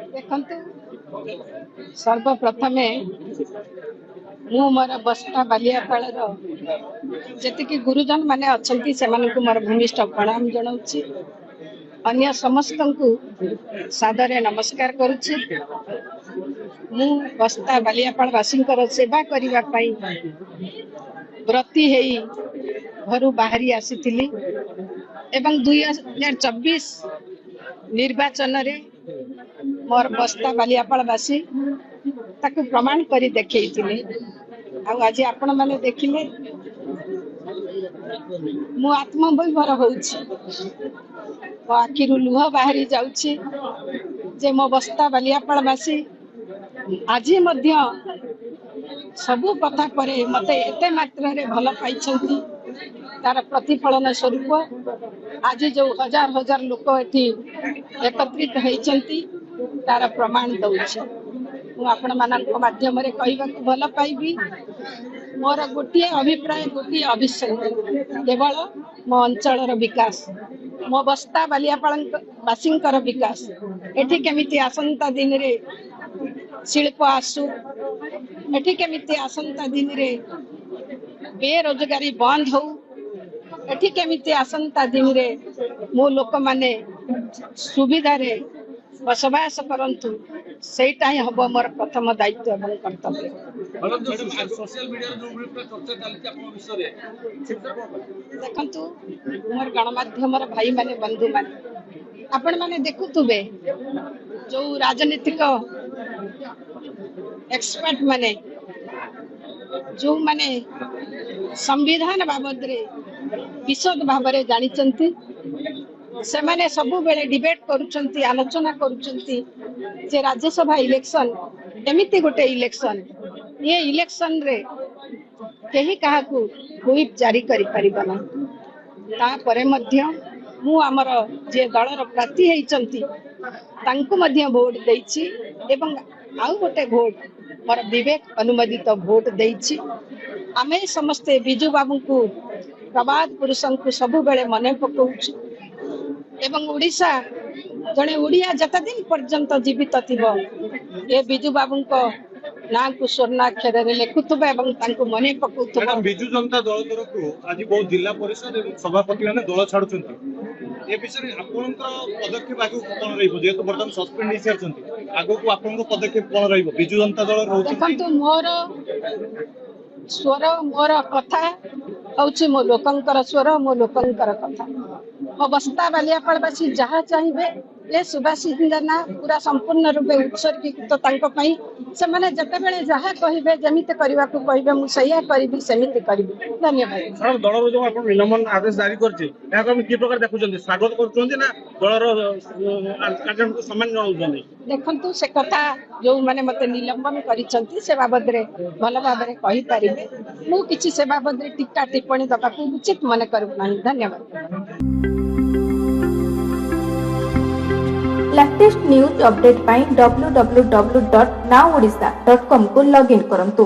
देखंतु सर्वप्रथमे मु मोर बस्ता बालियापाड़ जी गुरुजन माने अच्छी से मोर भूमिष्ठ प्रणाम जनाऊँगी। अन्य समस्त को सादरे नमस्कार करुच्ची। मु बस्ता बालियापाड़ वासी सेवा करने व्रती हेई घर बाहरी आसी एवं 2024 निर्वाचन रे मोर बस्ता बालियापाड़वासी ताकू प्रमाण करी देखैथिले। आज आपण माने देखिले मु आत्मविभर होउछि, मो आखिरु लुह बाहरी जाउछि जे मो बस्ता बालियापाड़वासी आज मध्य सबु कथा परे मते एते मात्रा रे भल पाइछंती। तार प्रतिफलन स्वरूप आज जो हजार हजार लोक एठी एकत्रित होइछंती तार प्रमाण दउछि। मु आपण मानक माध्यम रे कहबाकू भल पाइबी मोर गोटे अभिप्राय गोटे अभिसंध केवल मो अंचल विकास, मो बस्ता बालियापाड़वासी विकास। एठी केमिति आसंता दिन रे शिल्प आसु, एठी केमिति आसंता दिन रे बेरोजगारी बंद हो, एठी केमिति आसंता दिन रे मो लोक माने सुविधा रे बसवास करंतु। सेटा ही हबो मोर प्रथम दायित्व एवं कर्तव्य। सोशल मीडिया रे चर्चा चलछि आपन विषय रे देखंतु मोर गणमाध्यम भाई माने बंधु माने आपण माने देखुतुबे जो राजनीतिक एक्सपर्ट माने जो माने संविधान बाबद रे विशद भाव रे जानिचंती से माने सबु बेले डिबेट करूचंती, आलोचना करूचंती जे राज्यसभा इलेक्शन एमिति गोटे इलेक्शन, ये इलेक्शन रे केही काहाकू व्हिप जारी करि परिबना। ता परे मध्य मु हमर जे दलर प्रार्थी हेइचंती तांको मध्य वोट देइछि एवं आउ गोटे वोट मोर विवेक अनुमोदित वोट देइछि। आमे समस्ते बिजू बाबू को प्रबाद पुरुषों को सबु बेले मने पकाउछु एवं ओडिशा जने ओडिया जत दिन पर्यंत जीवित थिबो ए बिजू बाबू को ना को स्वर्णाक्षर रे लेखुथबा एवं तांको मने पकाउथबा। बिजू जनता दल तरफ आज बहुत जिला परिषद एवं सभापति माने दल छाडुचंती। ए विषय आपनकर पदक्षेप आगु कोन रहइबो जेतो बर्तन सस्पेंड हिसार चंती आगु को आपनको पदक्षेप कोन रहइबो बिजू जनता दल रहउचंती। देखंतु मोर स्वर मोर कथा हଉଛି मो लोकंकर स्वर, मो लोकंकर कथा। मो बस्ता बालियापाड़वासी जहाँ चाहिए ए सुभाषी ना पूरा संपूर्ण रूपे उत्सर्गीकृत तांको पई से माने जते बेले जहाँ कहिबे जेमिति करबा को कहिबे मु सहिया करबी सेमिति करबी। धन्यवाद। सर दलर जो आपण निलंबन आदेश जारी करछि या हम की प्रकार देखुचंती, स्वागत करछंती ना दलर कार्य को सम्मान जणाउछंती। देखंतु से कथा जो माने मते निलंबन करिसंती से बाबद रे भल भाव रे कहि परिबे। मु किछि से बाबद रे टिक्का टिप्पणी दबा को उचित मने करब नाही। धन्यवाद। लेटेस्ट न्यूज अपडेट पाई www.nowodisha.com को लॉगिन करंतु।